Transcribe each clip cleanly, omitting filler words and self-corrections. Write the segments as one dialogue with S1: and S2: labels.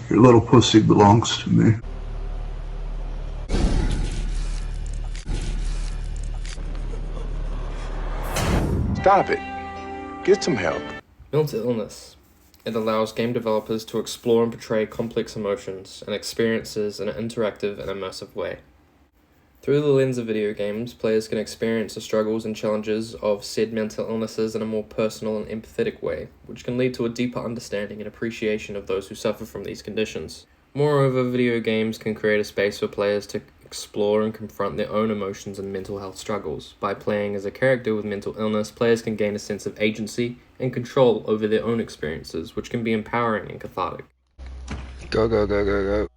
S1: Your little pussy belongs to me.
S2: Stop it. Get some help.
S3: Mental illness. It allows game developers to explore and portray complex emotions and experiences in an interactive and immersive way. Through the lens of video games, players can experience the struggles and challenges of said mental illnesses in a more personal and empathetic way, which can lead to a deeper understanding and appreciation of those who suffer from these conditions. Moreover, video games can create a space for players to explore and confront their own emotions and mental health struggles. By playing as a character with mental illness, players can gain a sense of agency and control over their own experiences, which can be empowering and cathartic.
S4: Go.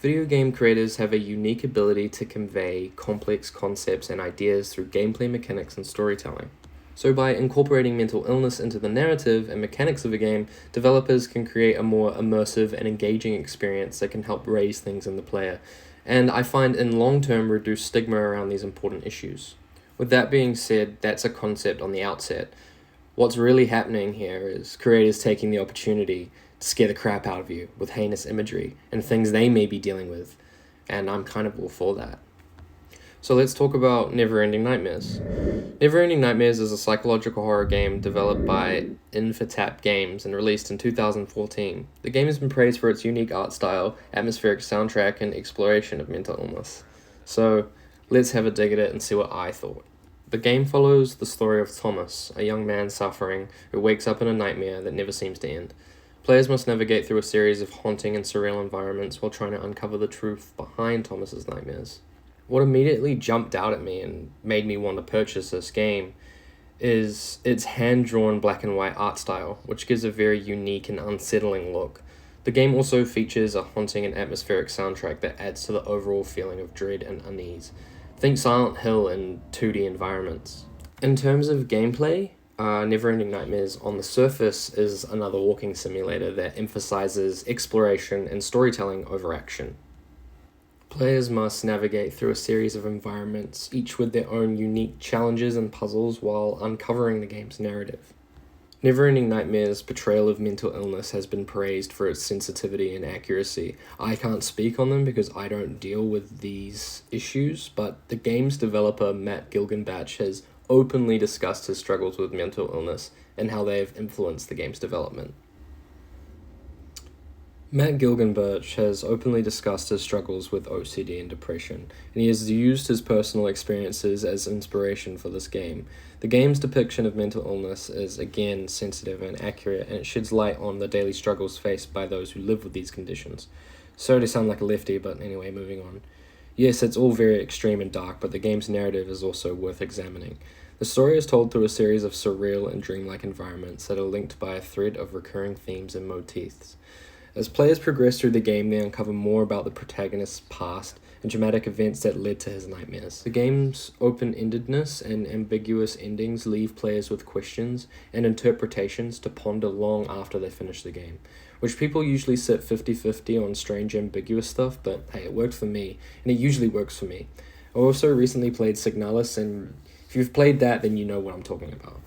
S3: Video game creators have a unique ability to convey complex concepts and ideas through gameplay mechanics and storytelling. So by incorporating mental illness into the narrative and mechanics of a game, developers can create a more immersive and engaging experience that can help raise things in the player, and I find in long term reduce stigma around these important issues. With that being said, that's a concept on the outset. What's really happening here is creators taking the opportunity to scare the crap out of you with heinous imagery and things they may be dealing with, and I'm kind of all for that. So let's talk about Neverending Nightmares. Neverending Nightmares is a psychological horror game developed by Infotap Games and released in 2014. The game has been praised for its unique art style, atmospheric soundtrack, and exploration of mental illness. So let's have a dig at it and see what I thought. The game follows the story of Thomas, a young man suffering who wakes up in a nightmare that never seems to end. Players must navigate through a series of haunting and surreal environments while trying to uncover the truth behind Thomas's nightmares. What immediately jumped out at me and made me want to purchase this game is its hand-drawn black and white art style, which gives a very unique and unsettling look. The game also features a haunting and atmospheric soundtrack that adds to the overall feeling of dread and unease. Think Silent Hill in 2D environments. In terms of gameplay, Neverending Nightmares on the surface is another walking simulator that emphasizes exploration and storytelling over action. Players must navigate through a series of environments, each with their own unique challenges and puzzles while uncovering the game's narrative. Neverending Nightmares' portrayal of mental illness has been praised for its sensitivity and accuracy. I can't speak on them because I don't deal with these issues, but the game's developer Matt Gilgenbach has openly discussed his struggles with mental illness and how they have influenced the game's development. Matt Gilgenbach has openly discussed his struggles with OCD and depression, and he has used his personal experiences as inspiration for this game. The game's depiction of mental illness is again sensitive and accurate, and it sheds light on the daily struggles faced by those who live with these conditions. Sorry to sound like a lefty, but anyway, moving on. Yes, it's all very extreme and dark, but the game's narrative is also worth examining. The story is told through a series of surreal and dreamlike environments that are linked by a thread of recurring themes and motifs. As players progress through the game, they uncover more about the protagonist's past and dramatic events that led to his nightmares. The game's open-endedness and ambiguous endings leave players with questions and interpretations to ponder long after they finish the game, which people usually sit 50-50 on strange ambiguous stuff, but hey, it worked for me, and it usually works for me. I also recently played Signalis, and if you've played that, then you know what I'm talking about.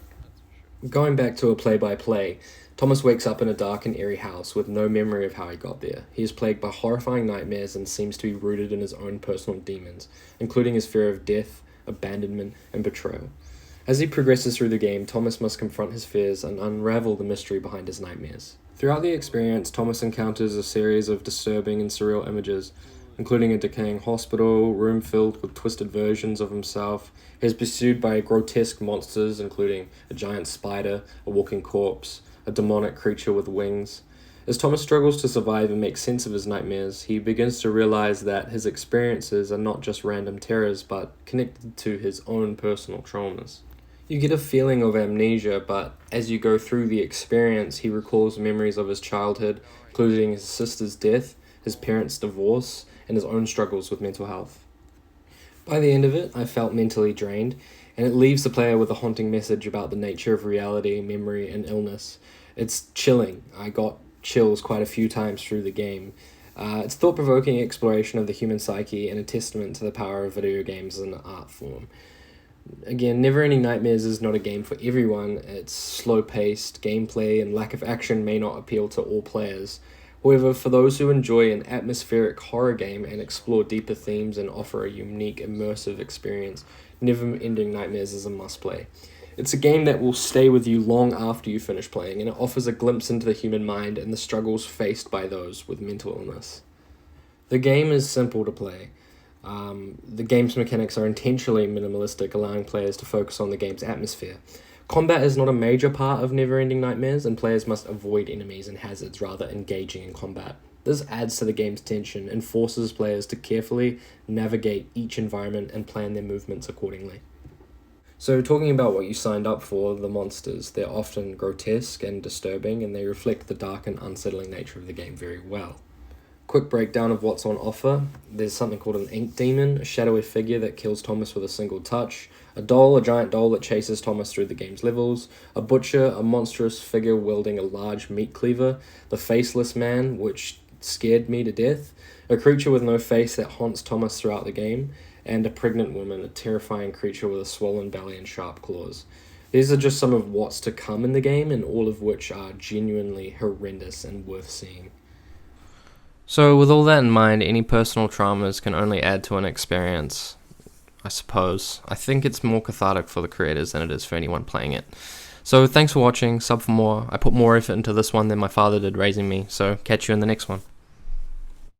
S3: Going back to a play-by-play, Thomas wakes up in a dark and eerie house with no memory of how he got there. He is plagued by horrifying nightmares and seems to be rooted in his own personal demons, including his fear of death, abandonment, and betrayal. As he progresses through the game, Thomas must confront his fears and unravel the mystery behind his nightmares. Throughout the experience, Thomas encounters a series of disturbing and surreal images, including a decaying hospital, room filled with twisted versions of himself. He is pursued by grotesque monsters, including a giant spider, a walking corpse, a demonic creature with wings. As Thomas struggles to survive and make sense of his nightmares, he begins to realize that his experiences are not just random terrors, but connected to his own personal traumas. You get a feeling of amnesia, but as you go through the experience, he recalls memories of his childhood, including his sister's death, his parents' divorce, and his own struggles with mental health. By the end of it, I felt mentally drained, and it leaves the player with a haunting message about the nature of reality, memory, and illness. It's chilling. I got chills quite a few times through the game. It's thought-provoking exploration of the human psyche and a testament to the power of video games as an art form. Again, Neverending Nightmares is not a game for everyone. Its slow-paced gameplay and lack of action may not appeal to all players. However, for those who enjoy an atmospheric horror game and explore deeper themes and offer a unique, immersive experience, Neverending Nightmares is a must-play. It's a game that will stay with you long after you finish playing, and it offers a glimpse into the human mind and the struggles faced by those with mental illness. The game is simple to play. The game's mechanics are intentionally minimalistic, allowing players to focus on the game's atmosphere. Combat is not a major part of Neverending Nightmares, and players must avoid enemies and hazards rather engaging in combat. This adds to the game's tension and forces players to carefully navigate each environment and plan their movements accordingly. So, talking about what you signed up for, the monsters, they're often grotesque and disturbing, and they reflect the dark and unsettling nature of the game very well. Quick breakdown of what's on offer. There's something called an ink demon, a shadowy figure that kills Thomas with a single touch, a giant doll that chases Thomas through the game's levels, a butcher, a monstrous figure wielding a large meat cleaver, the faceless man, which scared me to death, a creature with no face that haunts Thomas throughout the game, and a pregnant woman, a terrifying creature with a swollen belly and sharp claws. These are just some of what's to come in the game, and all of which are genuinely horrendous and worth seeing. So, with all that in mind, any personal traumas can only add to an experience, I suppose. I think it's more cathartic for the creators than it is for anyone playing it. So, thanks for watching, sub for more. I put more effort into this one than my father did raising me, so catch you in the next one.